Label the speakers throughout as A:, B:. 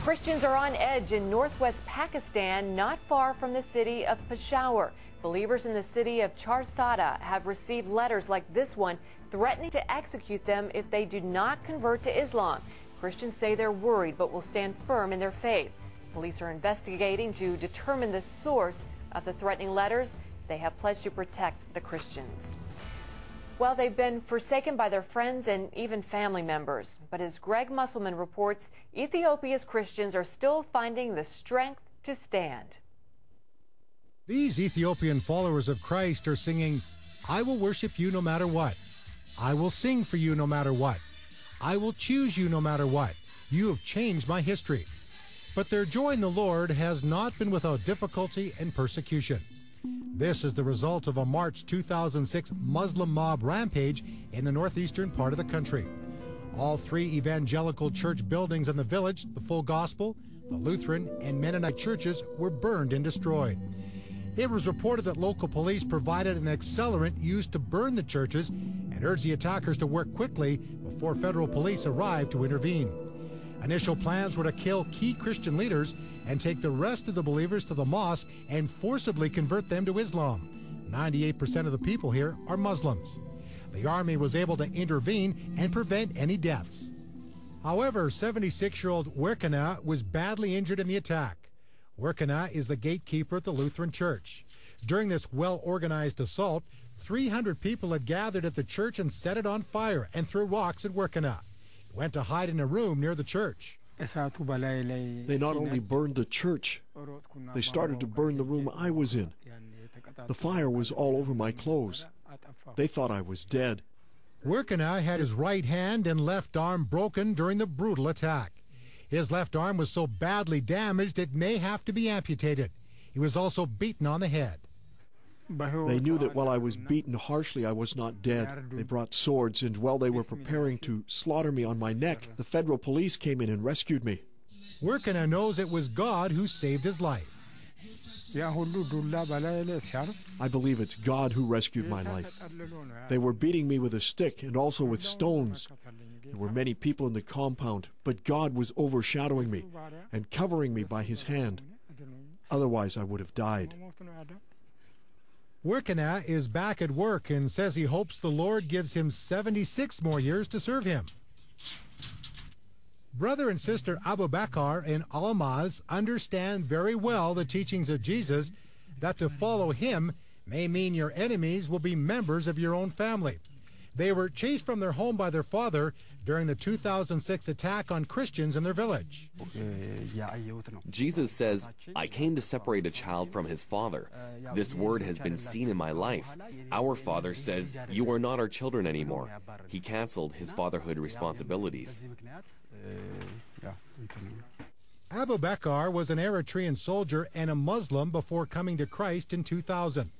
A: Christians are on edge in northwest Pakistan, not far from the city of Peshawar. Believers in the city of Charsada have received letters like this one threatening to execute them if they do not convert to Islam. Christians say they're worried but will stand firm in their faith. Police are investigating to determine the source of the threatening letters. They have pledged to protect the Christians. Well, they've been forsaken by their friends and even family members. But as Greg Musselman reports, Ethiopia's Christians are still finding the strength to stand.
B: These Ethiopian followers of Christ are singing, "I will worship you no matter what. I will sing for you no matter what. I will choose you no matter what. You have changed my history." But their joy in the Lord has not been without difficulty and persecution. This is the result of a March 2006 Muslim mob rampage in the northeastern part of the country. All three evangelical church buildings in the village, the Full Gospel, the Lutheran, and Mennonite churches, were burned and destroyed. It was reported that local police provided an accelerant used to burn the churches and urged the attackers to work quickly before federal police arrived to intervene. Initial plans were to kill key Christian leaders and take the rest of the believers to the mosque and forcibly convert them to Islam. 98% of the people here are Muslims. The army was able to intervene and prevent any deaths. However, 76-year-old Werkena was badly injured in the attack. Werkena is the gatekeeper at the Lutheran Church. During this well-organized assault, 300 people had gathered at the church and set it on fire and threw rocks at Werkena. He went to hide in a room near the church.
C: They not only burned the church, they started to burn the room I was in. The fire was all over my clothes. They thought I was dead.
B: Werkena had his right hand and left arm broken during the brutal attack. His left arm was so badly damaged it may have to be amputated. He was also beaten on the head.
C: They knew that while I was beaten harshly, I was not dead. They brought swords, and while they were preparing to slaughter me on my neck, the federal police came in and rescued me.
B: Werkena knows it was God who saved his life.
C: I believe it's God who rescued my life. They were beating me with a stick and also with stones. There were many people in the compound, but God was overshadowing me and covering me by his hand. Otherwise, I would have died.
B: Werkena is back at work and says he hopes the Lord gives him 76 more years to serve him. Brother and sister Abu Bakr and Almaz understand very well the teachings of Jesus, that to follow him may mean your enemies will be members of your own family. They were chased from their home by their father during the 2006 attack on Christians in their village.
D: Jesus says, "I came to separate a child from his father. This word has been seen in my life. Our father says, 'You are not our children anymore.' He canceled his fatherhood responsibilities."
B: Abu Bakr was an Eritrean soldier and a Muslim before coming to Christ in 2000.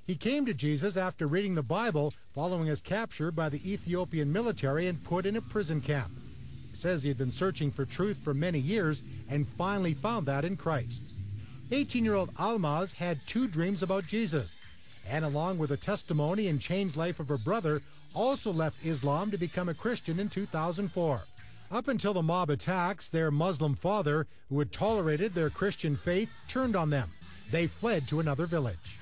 B: He came to Jesus after reading the Bible following his capture by the Ethiopian military and put in a prison camp. He says he had been searching for truth for many years and finally found that in Christ. 18-year-old Almaz had two dreams about Jesus, and along with the testimony and changed life of her brother, also left Islam to become a Christian in 2004. Up until the mob attacks, their Muslim father, who had tolerated their Christian faith, turned on them. They fled to another village.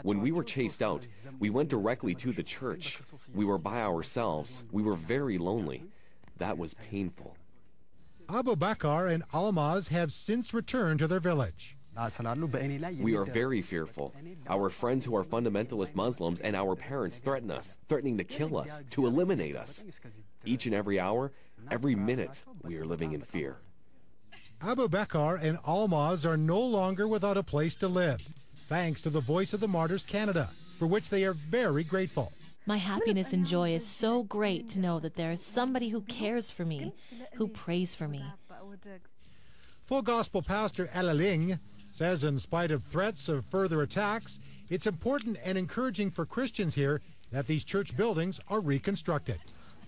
D: When we were chased out, we went directly to the church. We were by ourselves. We were very lonely. That was painful.
B: Abu Bakr and Almaz have since returned to their village.
D: We are very fearful. Our friends who are fundamentalist Muslims and our parents threaten us, threatening to kill us, to eliminate us. Each and every hour, every minute, we are living in fear.
B: Abu Bakr and Almaz are no longer without a place to live, thanks to the Voice of the Martyrs Canada, for which they are very grateful.
E: My happiness and joy is so great to know that there is somebody who cares for me, who prays for me.
B: Full Gospel pastor Alaling says in spite of threats of further attacks, it's important and encouraging for Christians here that these church buildings are reconstructed.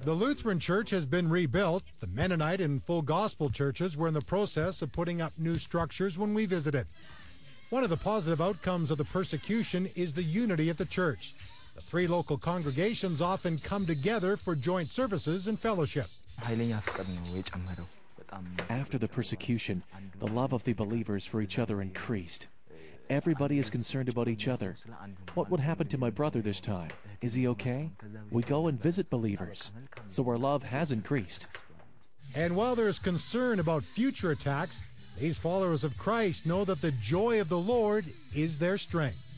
B: The Lutheran Church has been rebuilt. The Mennonite and Full Gospel churches were in the process of putting up new structures when we visited. One of the positive outcomes of the persecution is the unity of the church. The three local congregations often come together for joint services and fellowship.
F: After the persecution, the love of the believers for each other increased. Everybody is concerned about each other. What would happen to my brother this time? Is he okay? We go and visit believers. So our love has increased.
B: And while there is concern about future attacks, these followers of Christ know that the joy of the Lord is their strength.